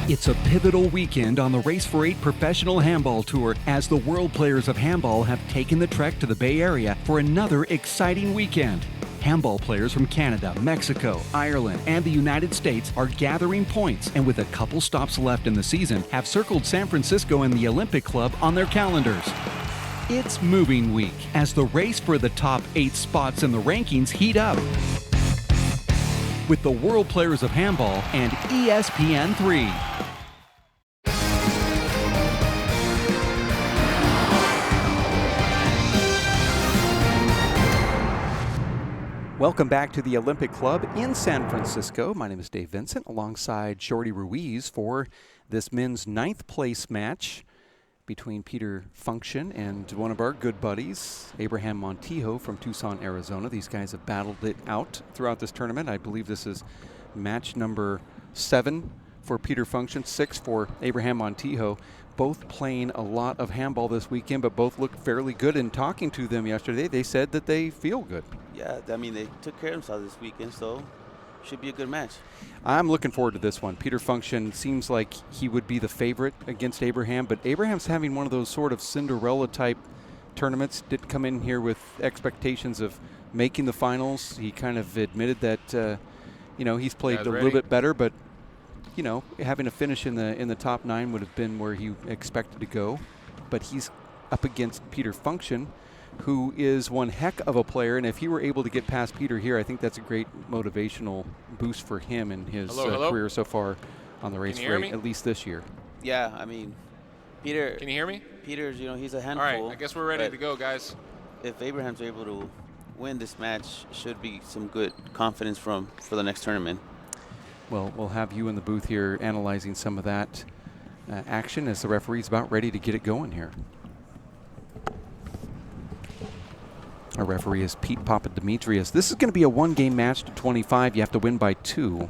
It's a pivotal weekend on the Race for 8 Professional Handball Tour as the World Players of Handball have taken the trek to the Bay Area for another exciting weekend. Handball players from Canada, Mexico, Ireland, and the United States are gathering points and with a couple stops left in the season have circled San Francisco and the Olympic Club on their calendars. It's moving week as the race for the top 8 spots in the rankings heat up. With the World Players of Handball and ESPN3. Welcome back to the Olympic Club in San Francisco. My name is Dave Vincent alongside Shorty Ruiz for this men's 9th place match between Peter Funchion and one of our good buddies, Abraham Montijo from Tucson, Arizona. These guys have battled it out throughout this tournament. I believe this is match number 7 for Peter Funchion, 6 for Abraham Montijo. Both playing a lot of handball this weekend, but both looked fairly good. In talking to them yesterday, they said that they feel good. Yeah, I mean, they took care of themselves this weekend, so should be a good match. I'm looking forward to this one. Peter Funchion seems like he would be the favorite against Abraham, but Abraham's having one of those sort of Cinderella-type tournaments. Didn't come in here with expectations of making the finals. He kind of admitted that, he's played a little bit better, but, having a finish in the top 9 would have been where he expected to go. But he's up against Peter Funchion, who is one heck of a player, and if he were able to get past Peter here, I think that's a great motivational boost for him in his career so far on the race rate, at least this year. Yeah, I mean, Peter. Can you hear me? Peter's, he's a handful. All right, I guess we're ready to go, guys. If Abraham's able to win this match, should be some good confidence for the next tournament. Well, we'll have you in the booth here analyzing some of that action as the referee's about ready to get it going here. Our referee is Pete Papadimitrios. This is going to be a one-game match to 25. You have to win by 2.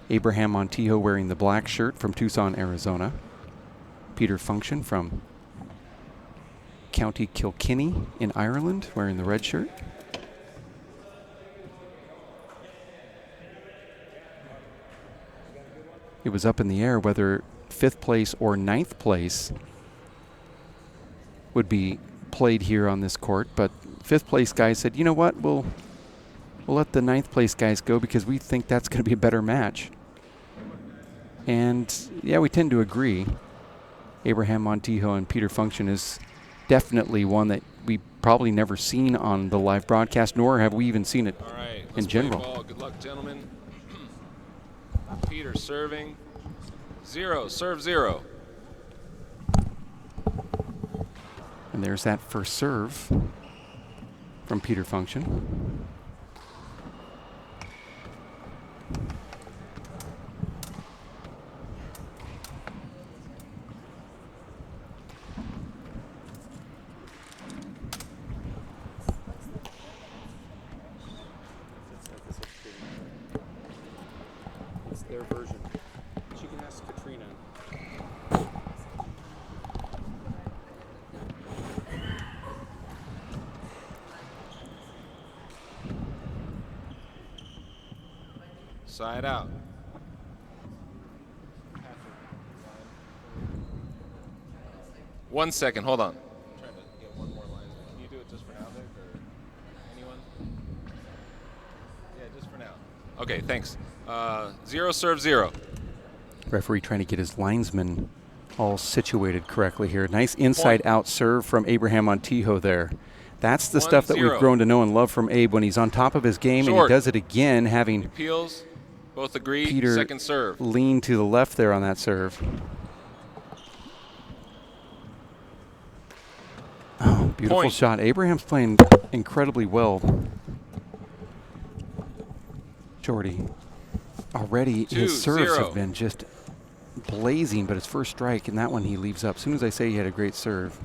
Abraham Montijo wearing the black shirt from Tucson, Arizona. Peter Funchion from County Kilkenny in Ireland wearing the red shirt. It was up in the air whether 5th place or 9th place would be played here on this court, but 5th place guys said, you know what, we'll let the 9th place guys go because we think that's going to be a better match. And yeah, we tend to agree. Abraham Montijo and Peter Funchion is definitely one that we probably never seen on the live broadcast, nor have we even seen it in general. Ball. Good luck, gentlemen. Peter serving. 0, serve 0. And there's that first serve from Peter Funchion. It's their version. She can ask Katrina. Side out. One second, hold on. I'm trying to get one more line. Can you do it just for now, Vic, or anyone? Yeah, just for now. Okay, thanks. 0, serve 0. Referee trying to get his linesman all situated correctly here. Nice inside-out serve from Abraham Montijo there. That's the stuff that we've grown to know and love from Abe when he's on top of his game, and he does it again, having appeals. Both agree. Peter second serve. Lean to the left there on that serve. Oh, beautiful shot. Abraham's playing incredibly well. Jordy, already his serves have been just blazing, but his first strike, and that one he leaves up. As soon as I say he had a great serve.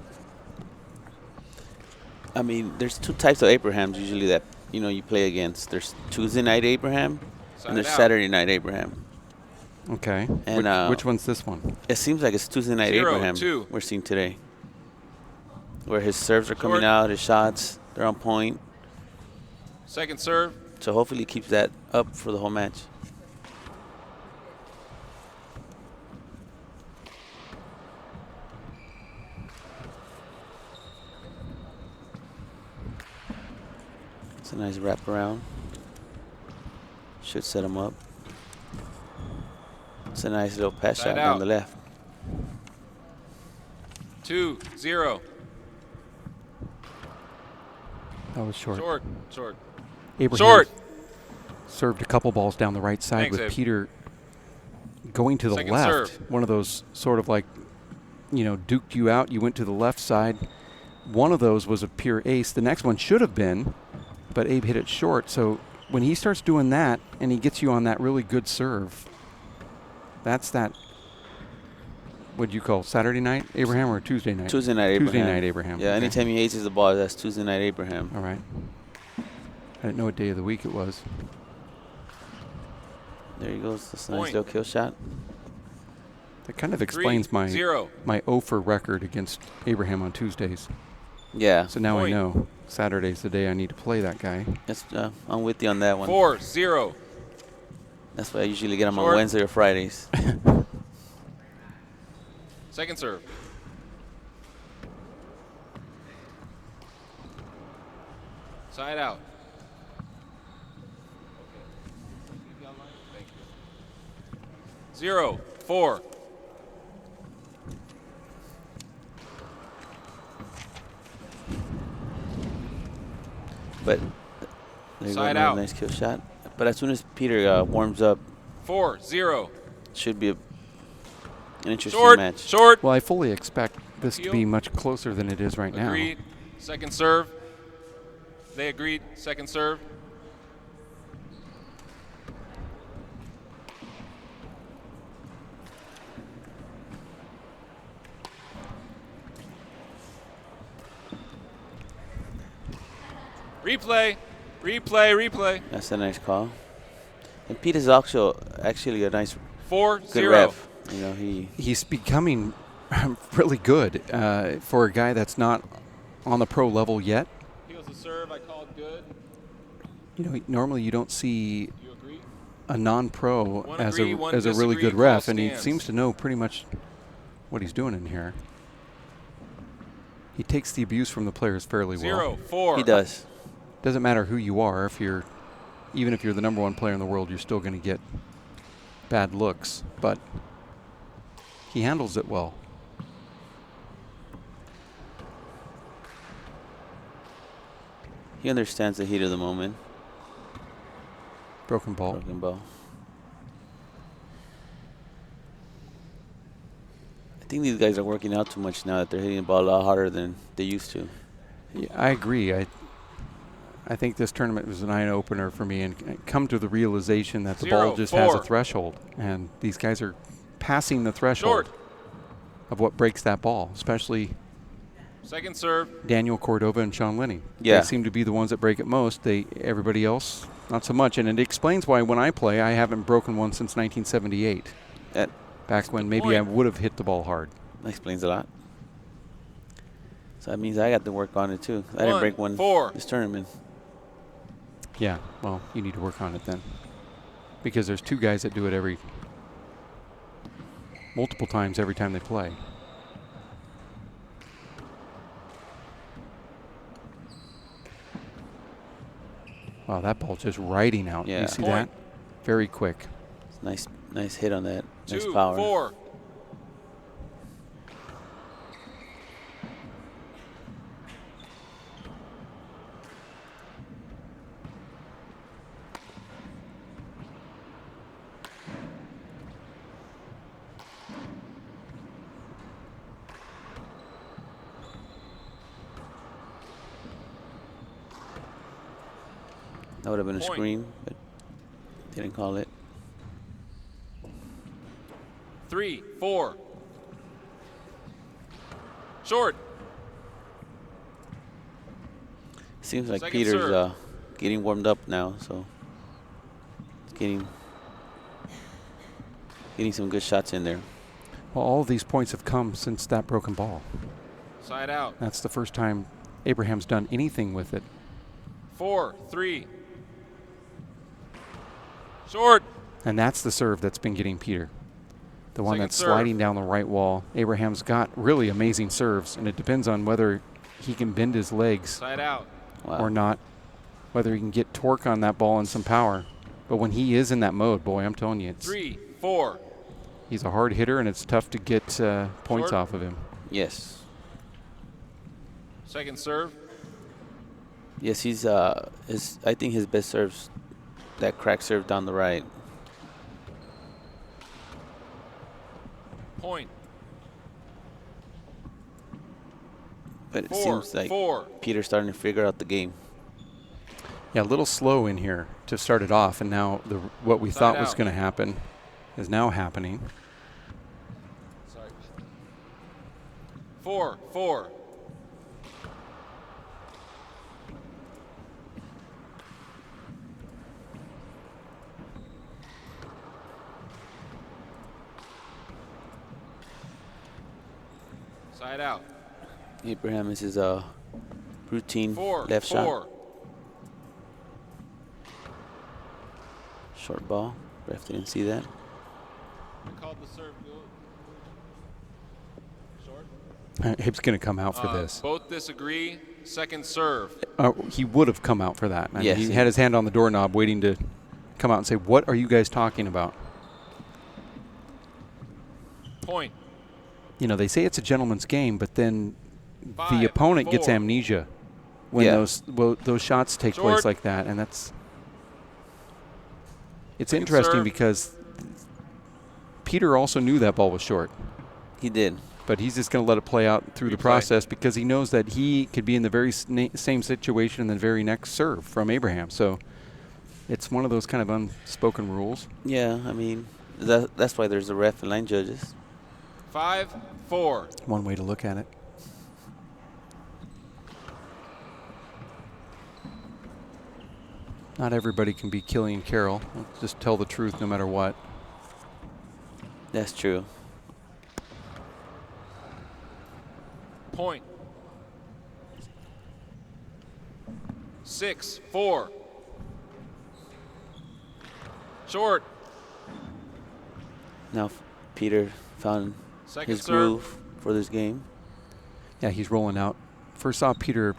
I mean, there's 2 types of Abrahams usually that, you play against. There's Tuesday night Abraham and there's Saturday night Abraham. Okay. And which one's this one? It seems like it's Tuesday night Abraham we're seeing today, where his serves are coming out, his shots, they're on point. Second serve. So hopefully he keeps that up for the whole match. a nice wraparound. Should set him up. It's a nice little pass shot down the left. 2-0. That was short. Short. Abraham Short. served a couple balls down the right side Thanks, with Abe. Peter going to the Second left. serve. One of those sort of like, duked you out. You went to the left side. One of those was a pure ace. The next one should have been, but Abe hit it short. So when he starts doing that and he gets you on that really good serve, that's that, what do you call Saturday night Abraham or Tuesday night? Tuesday night Abraham. Tuesday night Abraham. Yeah, Okay. anytime he aces the ball, that's Tuesday night Abraham. All right. I didn't know what day of the week it was. There he goes. That's a Point. nice little kill shot. That kind of explains my 3-0. 0 for record against Abraham on Tuesdays. Yeah. So now Point. I know Saturday's the day I need to play that guy. That's, I'm with you on that one. 4-0. That's why I usually get them Short. on Wednesday or Fridays. Second serve. Side out. Thank you. 0-4. But there you go, Side another out. nice kill shot. But as soon as Peter warms up, 4-0. should be an interesting Short. match. Short. Well, I fully expect this to be Heel. much closer than it is right Agreed. Second serve. They agreed. Second serve. Replay. Replay. That's a nice call. And Pete is also actually a nice, 4-0. good ref. You know, He's becoming really good for a guy that's not on the pro level yet. Heels the serve. I called good. Normally you don't see You agree? a non-pro One as agree, a one as a really disagree, good ref, call and he stands. seems to know pretty much what he's doing in here. He takes the abuse from the players fairly well. 0-4. he does. Doesn't matter who you are. Even if you're the number one player in the world, you're still going to get bad looks. But he handles it well. He understands the heat of the moment. Broken ball. Broken ball. I think these guys are working out too much now that they're hitting the ball a lot harder than they used to. Yeah, I agree. I think this tournament was an eye-opener for me, and come to the realization that the ball just has a 0-4. threshold, and these guys are passing the threshold Short. of what breaks that ball, especially Second serve. Daniel Cordova and Sean Linney. Yeah. They seem to be the ones that break it most. Everybody else, not so much. And it explains why when I play, I haven't broken one since 1978, That back when maybe I point. would have hit the ball hard. explains a lot. So that means I got to work on it too. I didn't break one 1-4. this tournament. Yeah, well, you need to work on it then. Because there's two guys that do it multiple times every time they play. Wow, that ball just riding out. Yeah. You see Point. that? Very quick. Nice hit on that. Nice power. 2-4. That would have been a Point. screen, but didn't call it. 3-4. Short. Seems like Second Peter's serve. getting warmed up now, so it's getting some good shots in there. Well, all of these points have come since that broken ball. Side out. That's the first time Abraham's done anything with it. 4-3. Short. And that's the serve that's been getting Peter. The one Second that's serve. sliding down the right wall. Abraham's got really amazing serves, and it depends on whether he can bend his legs Side out. Wow. or not. whether he can get torque on that ball and some power. But when he is in that mode, boy, I'm telling you, it's 3-4. he's a hard hitter, and it's tough to get points Short. off of him. Yes. Second serve. Yes, he's I think his best serve's that crack serve down the right. Point. But it 4, seems like 4. Peter's starting to figure out the game. Yeah, a little slow in here to start it off, and now what we Side thought was out. going to happen is now happening. Sorry. 4-4. Side out. Abraham is his routine 4, left 4. shot. Short ball. Ref didn't see that. I called the serve good. Short. Hib's going to come out for this. Both disagree. Second serve. He would have come out for that. I mean, Yes, he he- had his hand on the doorknob waiting to come out and say, what are you guys talking about? Point. You know, they say it's a gentleman's game, but then 5, the opponent gets 4. amnesia when Yeah. those shots take Short. place like that, and it's Second interesting serve. because Peter also knew that ball was short, He did. but he's just going to let it play out through the Replay. process because he knows that he could be in the very same situation in the very next serve from Abraham. So it's one of those kind of unspoken rules. Yeah, I mean, that's why there's a ref and line judges. 5-4. One way to look at it. Not everybody can be Killian Carroll. Let's just tell the truth no matter what. That's true. Point. 6-4. Short. Now Peter found Second his serve. groove for this game. Yeah, he's rolling out. First saw Peter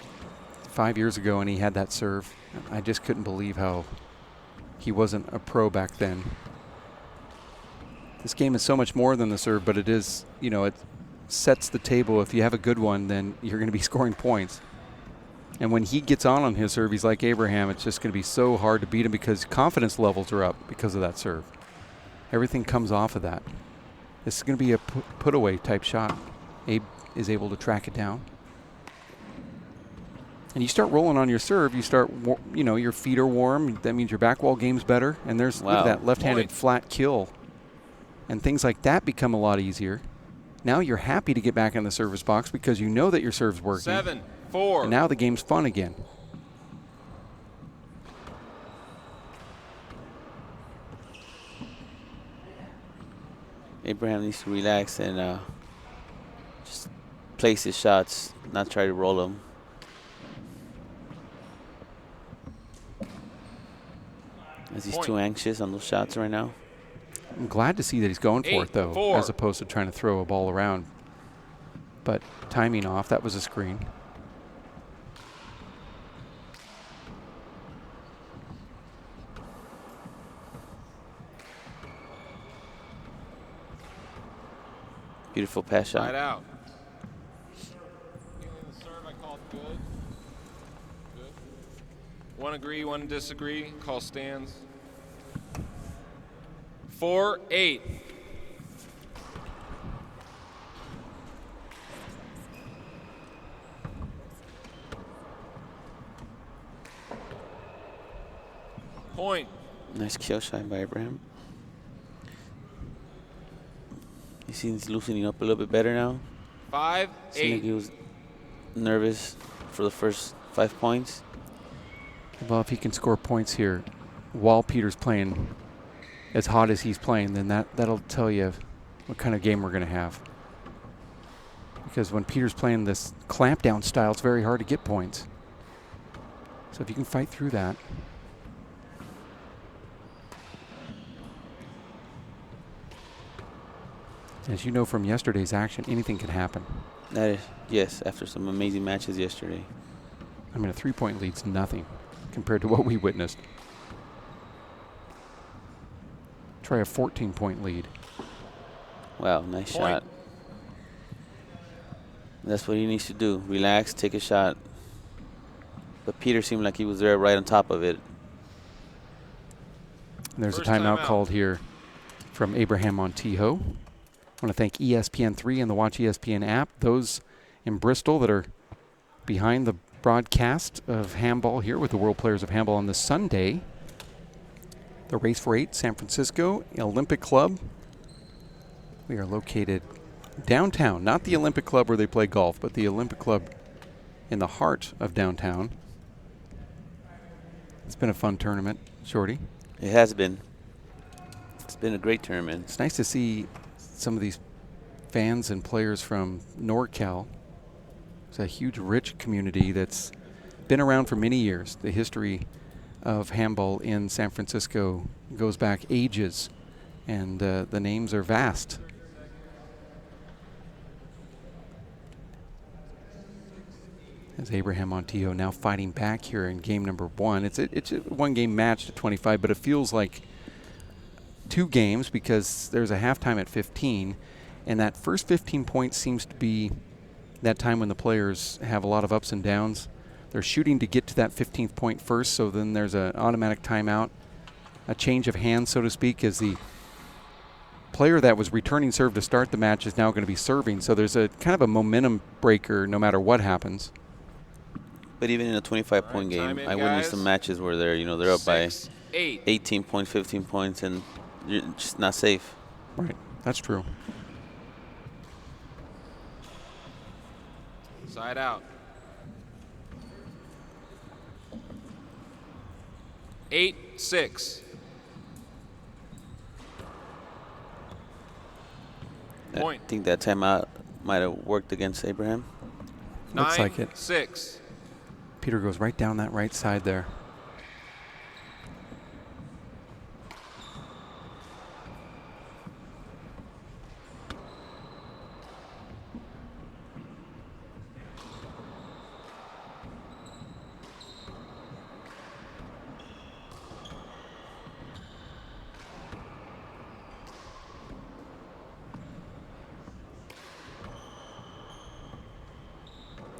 5 years ago, and he had that serve. I just couldn't believe how he wasn't a pro back then. This game is so much more than the serve, but it is, you know, it sets the table. If you have a good one, then you're going to be scoring points. And when he gets on his serve, he's like Abraham. It's just going to be so hard to beat him because confidence levels are up because of that serve. Everything comes off of that. This is going to be a put-away type shot. Abe is able to track it down. And you start rolling on your serve, you start, you know, your feet are warm. That means your back wall game's better. And there's look at Wow. that left-handed Point. flat kill. And things like that become a lot easier. Now you're happy to get back in the service box because you know that your serve's working. 7-4. And now the game's fun again. Abraham needs to relax and just place his shots, not try to roll them. As he's Point. too anxious on those shots right now. I'm glad to see that he's going for it, though, 8-4. as opposed to trying to throw a ball around. But timing off, that was a screen. Beautiful pass shot. Side out. Beginning of the serve, I called good. Good. One agree, one disagree. Call stands. 4-8. Point. Nice kill shot by Abraham. He seems loosening up a little bit better now. 5-8. Seemed like he was nervous for the first 5 points. Well, if he can score points here while Peter's playing as hot as he's playing, then that'll tell you what kind of game we're going to have. Because when Peter's playing this clamp down style, it's very hard to get points. So if you can fight through that. As you know from yesterday's action, anything can happen. That is, yes, after some amazing matches yesterday. I mean, a 3-point lead's nothing compared to what we witnessed. Try a 14-point lead. Wow, nice Point. shot. That's what he needs to do. Relax, take a shot. But Peter seemed like he was there right on top of it. And there's First a timeout timeout. called here from Abraham Montijo. I want to thank E ESPN3 and the Watch ESPN app. Those in Bristol that are behind the broadcast of handball here with the World Players of Handball on this Sunday. The Race for 8, San Francisco Olympic Club. We are located downtown, not the Olympic Club where they play golf, but the Olympic Club in the heart of downtown. It's been a fun tournament, Shorty. It has been. It's been a great tournament. It's nice to see some of these fans and players from NorCal. It's a huge, rich community that's been around for many years. The history of handball in San Francisco goes back ages, and the names are vast. As Abraham Montijo now fighting back here in game number 1. It's a one-game match to 25, but it feels like 2 games because there's a halftime at 15, and that first 15 points seems to be that time when the players have a lot of ups and downs. They're shooting to get to that 15th point first, so then there's an automatic timeout, a change of hands, so to speak, as the player that was returning serve to start the match is now going to be serving. So there's a kind of a momentum breaker no matter what happens. But even in a 25-point game, I witnessed some matches where they're up by 18 points, 15 points, and you're just not safe. Right, that's true. Side out. 8-6. Point. I think that timeout might have worked against Abraham. Looks like it. 9-6. Peter goes right down that right side there.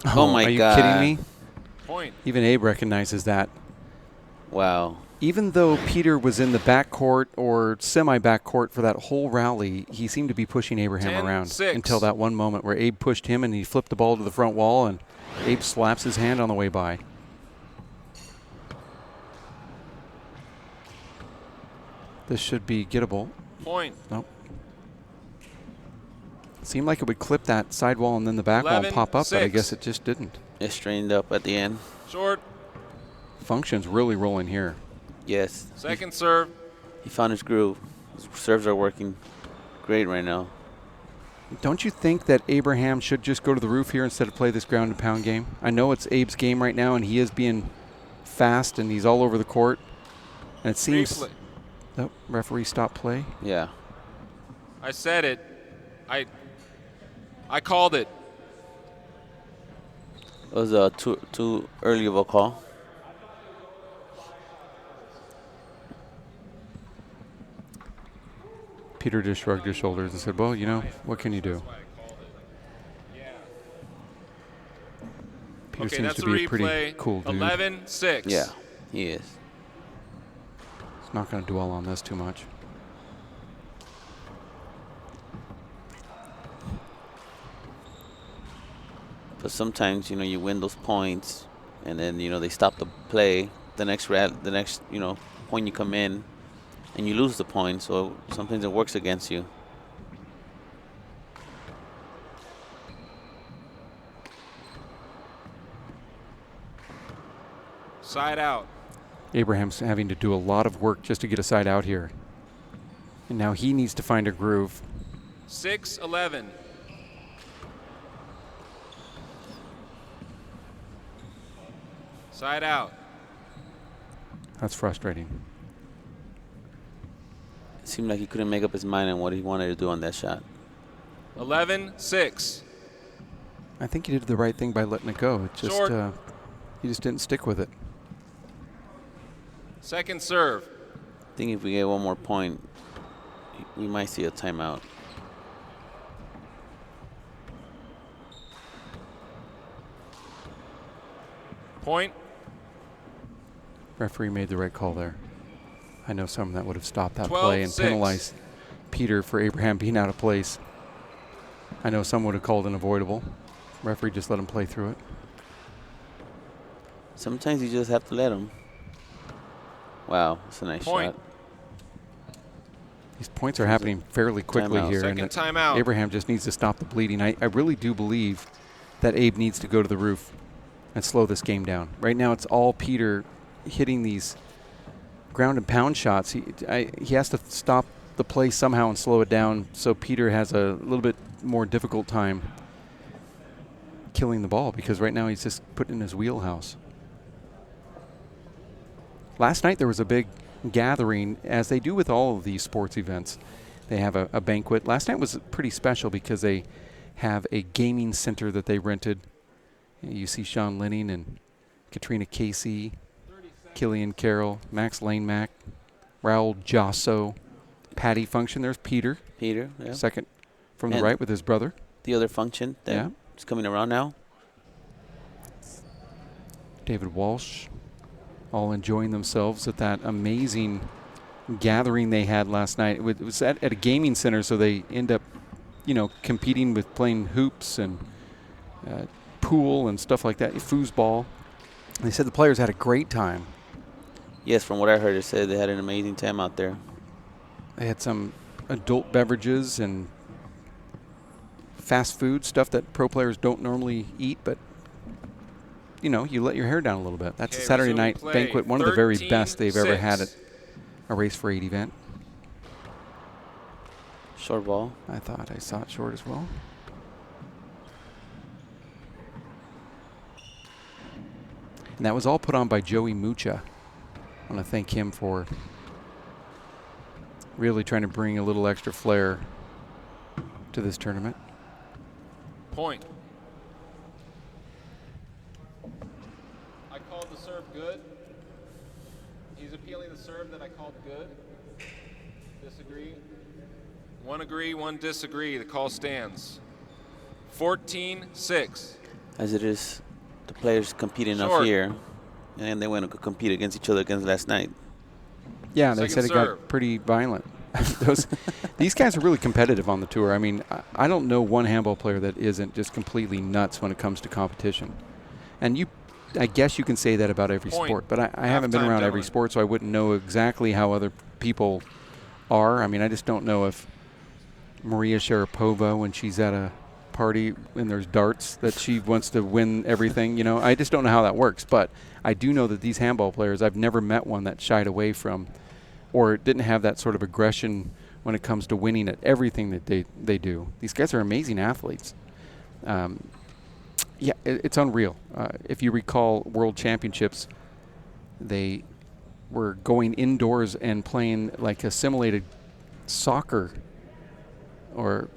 Oh my God. Are you God. kidding me? Point. Even Abe recognizes that. Wow. Even though Peter was in the backcourt or semi-backcourt for that whole rally, he seemed to be pushing Abraham around 10-6. until that one moment where Abe pushed him and he flipped the ball to the front wall, and Abe slaps his hand on the way by. This should be gettable. Point. Nope. Seemed like it would clip that sidewall and then the back wall and pop up, but I 11-6. guess it just didn't. It strained up at the end. Short. Function's really rolling here. Yes. Second serve. He found his groove. His serves are working great right now. Don't you think that Abraham should just go to the roof here instead of play this ground and pound game? I know it's Abe's game right now, and he is being fast, and he's all over the court. And it seems... Replay. Nope, referee stop play. Yeah. I said it. I called it. It was too early of a call. Peter just shrugged his shoulders and said, well, you know, what can you do? Peter Okay, seems that's to a be a pretty replay. cool dude. 11-6. Yeah, he is. He's not going to dwell on this too much. But sometimes, you win those points, and then, they stop the play. The next point you come in, and you lose the point. So sometimes it works against you. Side out. Abraham's having to do a lot of work just to get a side out here. And now he needs to find a groove. 6-11. Side out. That's frustrating. It seemed like he couldn't make up his mind on what he wanted to do on that shot. 11-6. I think he did the right thing by letting it go. It just Short. he just didn't stick with it. Second serve. I think if we get one more point, we might see a timeout. Point. Referee made the right call there. I know someone that would have stopped that 12-6. play and penalized Peter for Abraham being out of place. I know someone would have called an avoidable. Referee just let him play through it. Sometimes you just have to let him. Wow, that's a nice Point. shot. These points are happening fairly quickly Timeout. here. Second and timeout. Abraham just needs to stop the bleeding. I really do believe that Abe needs to go to the roof and slow this game down. Right now it's all Peter hitting these ground and pound shots. He has to stop the play somehow and slow it down so Peter has a little bit more difficult time killing the ball, because right now he's just put in his wheelhouse. Last night there was a big gathering, as they do with all of these sports events. They have a banquet. Last night was pretty special because they have a gaming center that they rented. You see Sean Linning and Katrina Casey, Killian Carroll, Max Lane-Mack, Raul Josso, Patty Funchion. There's Peter. Peter, yeah. Second from the And right with his brother. The other Funchion that is coming around now. David Walsh, all enjoying themselves at that amazing gathering they had last night. It was at a gaming center, so they end up, competing with playing hoops and pool and stuff like that, foosball. They said the players had a great time. Yes, from what I heard, it said they had an amazing time out there. They had some adult beverages and fast food, stuff that pro players don't normally eat, but you let your hair down a little bit. That's a Saturday night banquet, one of the very best they've ever had at a Race for 8 event. Short ball. I thought I saw it short as well. And that was all put on by Joey Mucha. I want to thank him for really trying to bring a little extra flair to this tournament. Point. I called the serve good. He's appealing the serve that I called good. Disagree. One agree, one disagree. The call stands. 14-6. As it is, the players compete enough Short. here, and they want to compete against each other against last night. Yeah, they Second said it serve. got pretty violent. These guys are really competitive on the tour. I mean, I don't know one handball player that isn't just completely nuts when it comes to competition. And I guess you can say that about every Point. sport, but I haven't been Halftime, around every gentlemen. sport, so I wouldn't know exactly how other people are. I mean, I just don't know if Maria Sharapova, when she's at a party and there's darts, that she wants to win everything. I just don't know how that works. But I do know that these handball players, I've never met one that shied away from or didn't have that sort of aggression when it comes to winning at everything that they do. These guys are amazing athletes. It's unreal. If you recall World Championships, they were going indoors and playing like a simulated soccer, or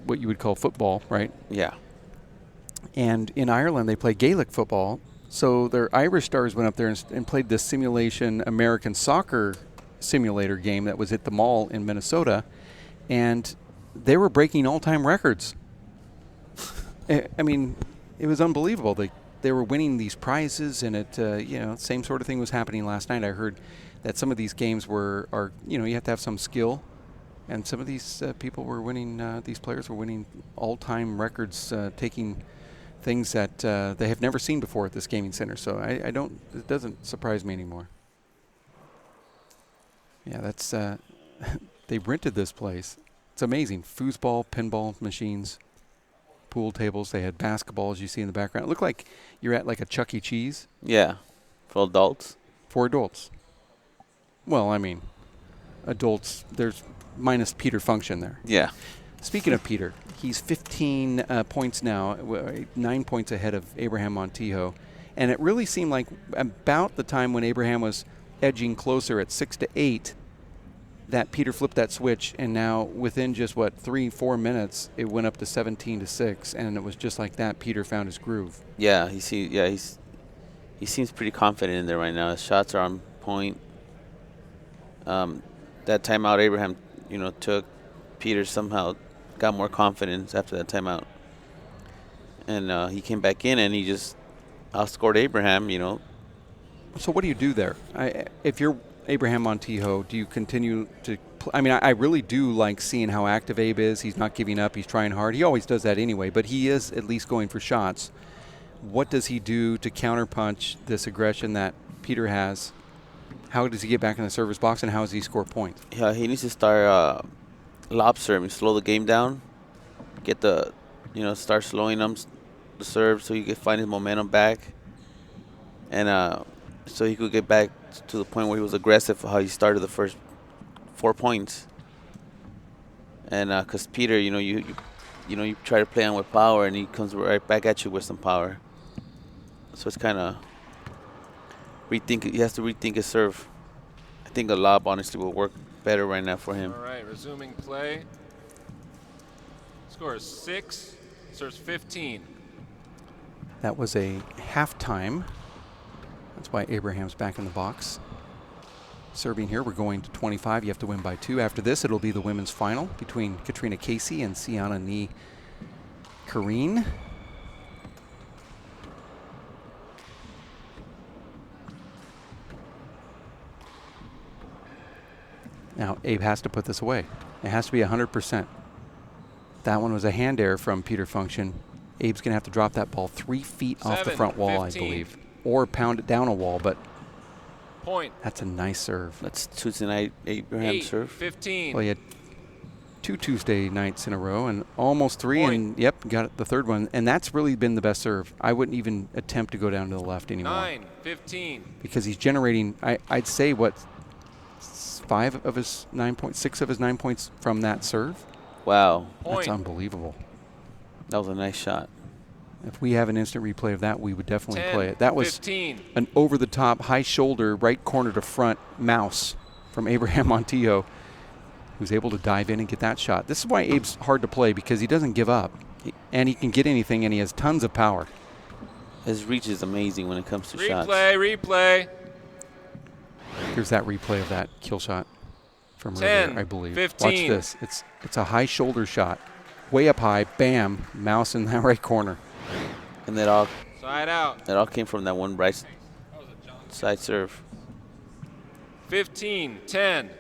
what you would call football, right? Yeah. And in Ireland, they play Gaelic football. So their Irish stars went up there and played this simulation American soccer simulator game that was at the mall in Minnesota, and they were breaking all-time records. I mean, it was unbelievable. They were winning these prizes, and same sort of thing was happening last night. I heard that some of these games are you have to have some skill. And some of these people were winning, these players were winning all-time records, taking things that they have never seen before at this gaming center. So it doesn't surprise me anymore. Yeah, that's, they rented this place. It's amazing. Foosball, pinball machines, pool tables. They had basketball, as you see in the background. It looked like you're at like a Chuck E. Cheese. Yeah. For adults. For adults. Well, I mean, adults, there's minus Peter Funchion there. Yeah. Speaking of Peter, he's 15 points now, 9 points ahead of Abraham Montijo. And it really seemed like about the time when Abraham was edging closer at 6-8, that Peter flipped that switch, and now within just 3-4 minutes, it went up to 17-6, and it was just like that. Peter found his groove. Yeah, he seems pretty confident in there right now. His shots are on point. That timeout Abraham, took, Peter somehow got more confidence after that timeout. And he came back in and he just outscored Abraham, So what do you do there? If you're Abraham Montijo, do you continue to I mean, I really do like seeing how active Abe is. He's not giving up. He's trying hard. He always does that anyway, but he is at least going for shots. What does he do to counterpunch this aggression that Peter has? How does he get back in the server's box, and how does he score points? Yeah, he needs to start lob serving, slow the game down, get start slowing them the serve so he can find his momentum back, and so he could get back to the point where he was aggressive for how he started the first 4 points. And because Peter, you try to play on with power, and he comes right back at you with some power. So it's kind of he has to rethink his serve. I think a lob honestly will work better right now for him. All right, resuming play. Score is 6, serves 15. That was a halftime. That's why Abraham's back in the box. Serving here, we're going to 25. You have to win by 2. After this, it'll be the women's final between Katrina Casey and Sienna Nee Kareen. Now, Abe has to put this away. It has to be 100%. That one was a hand error from Peter Funchion. Abe's going to have to drop that ball 3 feet off the front wall, 15. I believe, or pound it down a wall, but Point. that's a nice serve. That's Tuesday night Abraham 8, serve. 15. Well, he had 2 Tuesday nights in a row and almost 3, Point. and yep, got the third one. And that's really been the best serve. I wouldn't even attempt to go down to the left anymore. 9, 15. Because he's generating, I'd say, what, 5 of his 9 points, 6 of his 9 points from that serve? Wow, Point. That's unbelievable. that was a nice shot. If we have an instant replay of that, we would definitely 10, play it. That was 15. an over-the-top, high-shoulder, right corner to front mouse from Abraham Montijo, who's able to dive in and get that shot. This is why Abe's hard to play, because he doesn't give up. And he can get anything, and he has tons of power. His reach is amazing when it comes to shots. Replay. Here's that replay of that kill shot from 10, earlier, I believe. 15. Watch this. It's a high-shoulder shot. Way up high, bam, mouse in that right corner. And that all Side out. came from that one right side serve. 15, 10.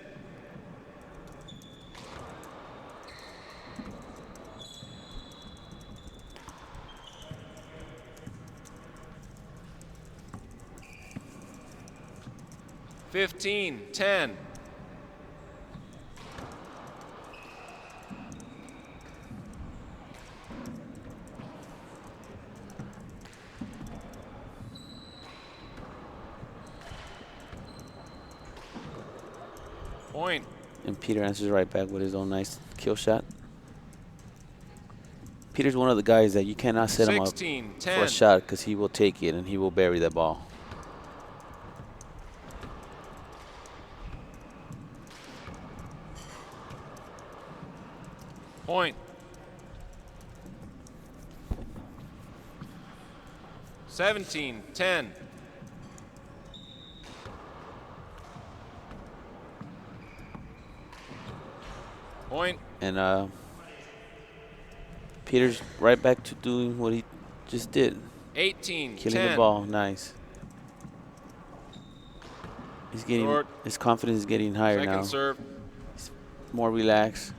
Fifteen, 10. Point. And Peter answers right back with his own nice kill shot. Peter's one of the guys that you cannot set him up 16, for a 10. shot because he will take it and he will bury that ball. Point. 17, 10. Point. And Peter's right back to doing what he just did. 18, Killing 10. the ball. Nice. He's getting Short. his confidence is getting higher Second now. serve. More relaxed.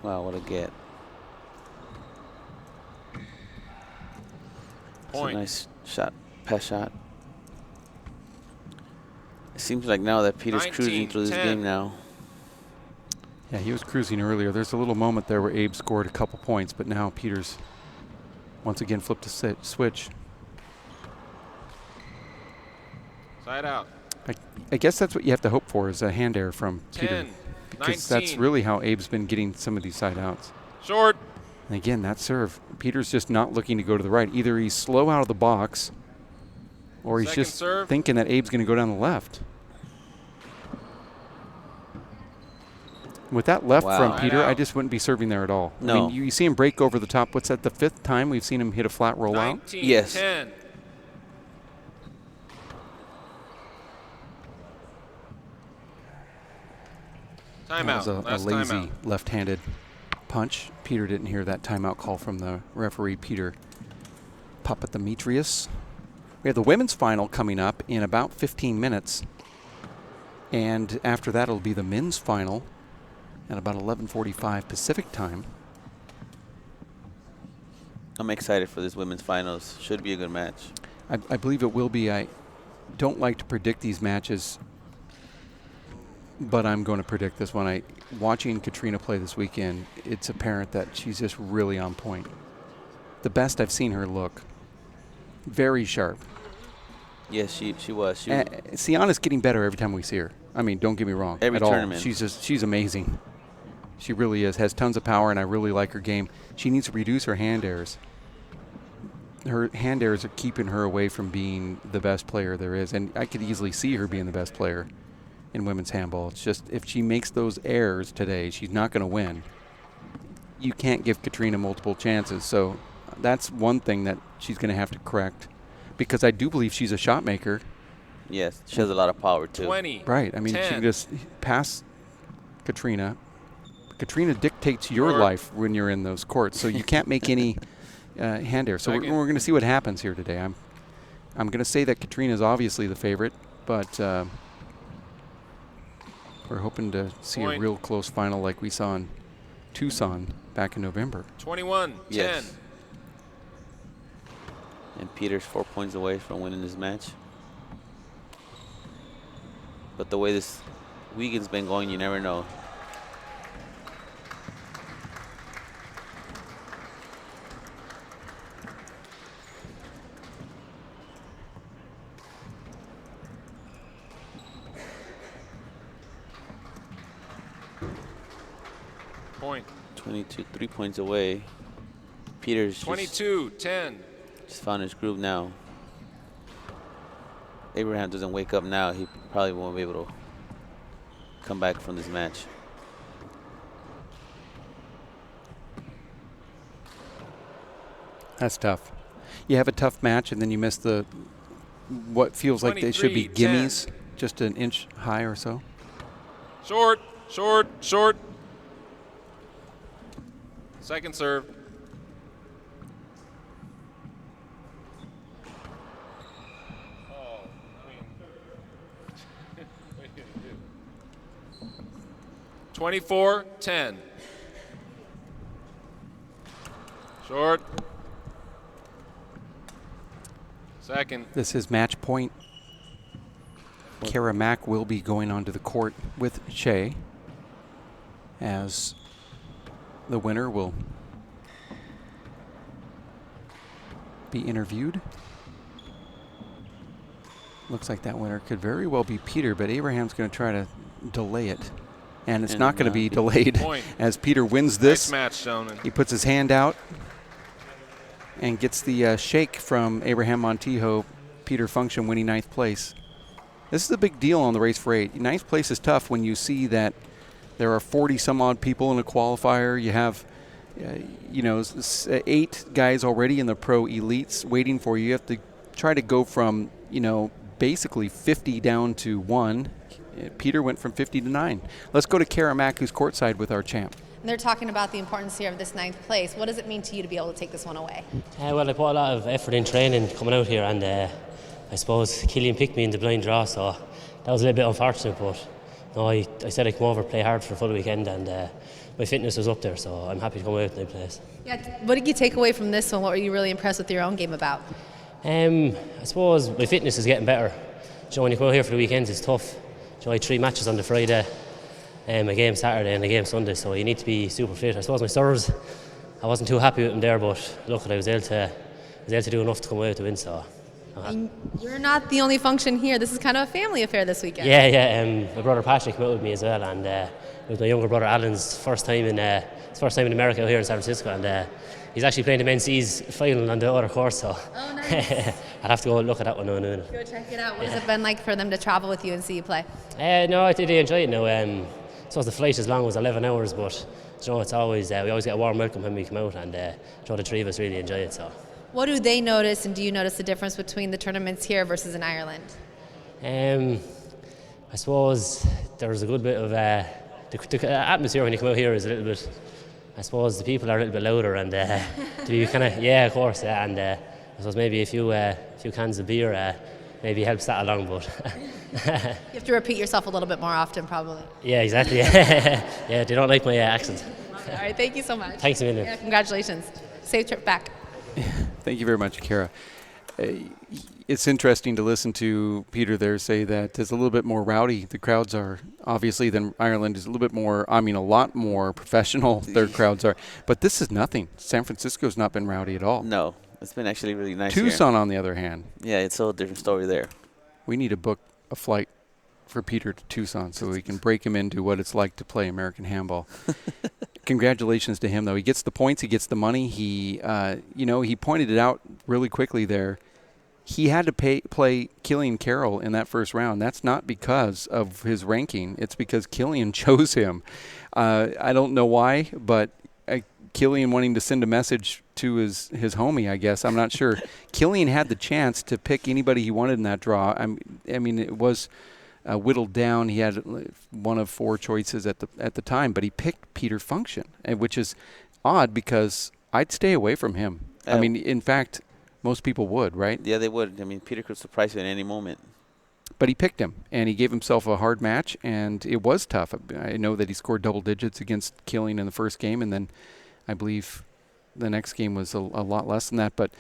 Wow, what a get. It's a Point. nice shot, pass shot. It seems like now that Peter's 19, cruising through this 10. game now. Yeah, he was cruising earlier. There's a little moment there where Abe scored a couple points, but now Peter's once again flipped a switch. Side out. I guess that's what you have to hope for, is a hand error from 10, Peter. Because that's 19. really how Abe's been getting some of these side outs. Short. And again, that serve, Peter's just not looking to go to the right. Either he's slow out of the box Or he's Second just serve. thinking that Abe's going to go down the left. With that left Wow. from Right Peter, I out. just wouldn't be serving there at all. I No. mean, you see him break over the top. What's that, the 5th time we've seen him hit a flat rollout? 19, Yes. 10. That Timeout. was a Last lazy timeout. left-handed punch. Peter didn't hear that timeout call from the referee, Peter Papademetrius. We have the women's final coming up in about 15 minutes. And after that, it'll be the men's final at about 11:45 Pacific time. I'm excited for this women's finals. Should be a good match. I believe it will be. I don't like to predict these matches, but I'm going to predict this one. Watching Katrina play this weekend, it's apparent that she's just really on point. The best I've seen her look. Very sharp. Yes, she was. Sienna's getting better every time we see her. I mean, don't get me wrong. Every at all. tournament. She's amazing. She really is. Has tons of power, and I really like her game. She needs to reduce her hand errors. Her hand errors are keeping her away from being the best player there is, and I could easily see her being the best player in women's handball. It's just if she makes those errors today, she's not going to win. You can't give Katrina multiple chances, so that's one thing that she's going to have to correct, because I do believe she's a shot maker. Yes, she has a lot of power too. 20. Right. I mean, 10. she can just pass Katrina. Katrina dictates your Short. life when you're in those courts, so you can't make any hand errors. So we're Second. going to see what happens here today. I'm going to say that Katrina is obviously the favorite, but we're hoping to see a Point. real close final like we saw in Tucson back in November. 21, 10. Yes. And Peter's 4 points away from winning this match. But the way this weekend's been going, you never know. Point. 22, 3 points away. Peter's 22, 10. just found his groove now. Abraham doesn't wake up now, he probably won't be able to come back from this match. That's tough. You have a tough match, and then you miss the what feels like they should be 23, 10. gimmies, just an inch high or so. Short, short, short. Second serve. Oh, I mean, what are you gonna do? 24, 10. Short. Second. This is match point. Kara Mack will be going onto the court with Shea, as the winner will be interviewed. Looks like that winner could very well be Peter, but Abraham's going to try to delay it. And it's not going to be delayed Point. as Peter wins Nice this. match, gentlemen. He puts his hand out and gets the shake from Abraham Montijo. Peter Funchion winning 9th place. This is a big deal on the race for 8. 9th place is tough when you see that there are 40 some odd people in a qualifier. You have, 8 guys already in the pro elites waiting for you. You have to try to go from, basically 50 down to 1. Peter went from 50 to 9. Let's go to Kara Mack, who's courtside with our champ. And they're talking about the importance here of this 9th place. What does it mean to you to be able to take this one away? Well, I put a lot of effort in training coming out here, and I suppose Killian picked me in the blind draw, so that was a little bit unfortunate, but no, I said I'd come over, play hard for a full weekend, and my fitness was up there, so I'm happy to come out in 9th place. Yeah, what did you take away from this one? What were you really impressed with your own game about? I suppose my fitness is getting better. When you come out here for the weekends, it's tough. I had 3 matches on the Friday, a game Saturday and a game Sunday, so you need to be super fit. I suppose my serves, I wasn't too happy with them there, but look, I was able to do enough to come away to win, so. And you're not the only function here. This is kind of a family affair this weekend. Yeah. My brother Patrick came out with me as well, and it was my younger brother Alan's first time in America out here in San Francisco, and he's actually playing the men's C's final on the other course, so Oh, nice. I'd have to go look at that one now. Go check it out. What has it been like for them to travel with you and see you play? No, I did enjoy it now. So the flight as long was 11 hours, but it's always we always get a warm welcome when we come out, and the three of us really enjoy it. So. What do they notice, and do you notice the difference between the tournaments here versus in Ireland? I suppose there's a good bit of the atmosphere when you come out here is a little bit. I suppose the people are a little bit louder, and to be kind of of course, and I suppose maybe a few cans of beer maybe helps that along, but. You have to repeat yourself a little bit more often, probably. Yeah, exactly. Yeah, they don't like my accent. All right, thank you so much. Thanks a million. Yeah, congratulations. Safe trip back. Thank you very much, Kara. It's interesting to listen to Peter there say that it's a little bit more rowdy. The crowds are, obviously, than Ireland is a little bit more, a lot more professional their crowds are. But this is nothing. San Francisco's not been rowdy at all. No, it's been actually really nice Tucson, here. on the other hand. Yeah, it's a different story there. We need to book a flight for Peter to Tucson so we can break him into what it's like to play American handball. Congratulations to him, though. He gets the points. He gets the money. He pointed it out really quickly there. He had to play Killian Carroll in that first round. That's not because of his ranking. It's because Killian chose him. I don't know why, but Killian wanting to send a message to his homie, I guess. I'm not sure. Killian had the chance to pick anybody he wanted in that draw. I mean, it was whittled down. He had one of 4 choices at the time, but he picked Peter Funchion, which is odd because I'd stay away from him. I mean, in fact, most people would, right? Yeah, they would. I mean, Peter could surprise you at any moment. But he picked him, and he gave himself a hard match, and it was tough. I know that he scored double digits against Killian in the first game, and then I believe the next game was a lot less than that. But,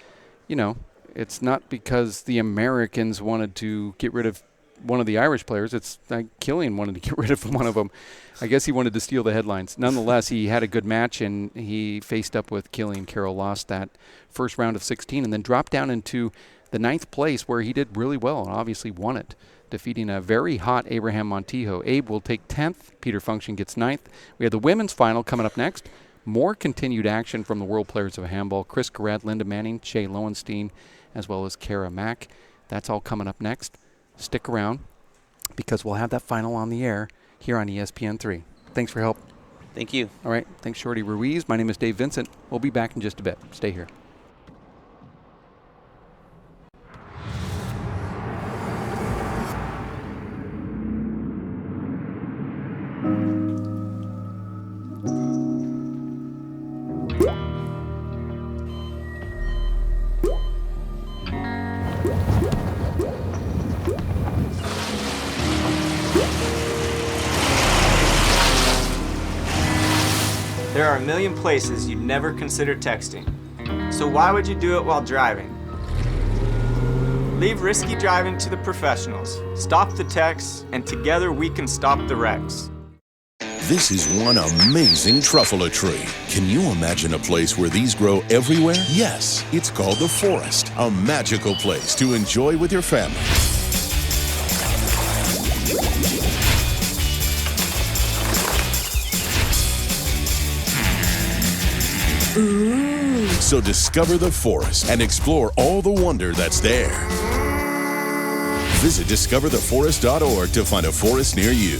it's not because the Americans wanted to get rid of one of the Irish players. It's like Killian wanted to get rid of one of them. I guess he wanted to steal the headlines. Nonetheless, he had a good match, and he faced up with Killian Carroll, lost that first round of 16, and then dropped down into the 9th place where he did really well and obviously won it, defeating a very hot Abraham Montijo. Abe will take 10th. Peter Funchion gets 9th. We have the women's final coming up next. More continued action from the World Players of Handball. Chris Garrett, Linda Manning, Shay Lowenstein, as well as Kara Mack. That's all coming up next. Stick around because we'll have that final on the air here on ESPN3. Thanks for your help. Thank you. All right. Thanks, Shorty Ruiz. My name is Dave Vincent. We'll be back in just a bit. Stay here. There are a million places you'd never consider texting. So why would you do it while driving? Leave risky driving to the professionals. Stop the texts, and together we can stop the wrecks. This is one amazing truffula tree. Can you imagine a place where these grow everywhere? Yes, it's called the forest, a magical place to enjoy with your family. Ooh. So discover the forest and explore all the wonder that's there. Visit discovertheforest.org to find a forest near you.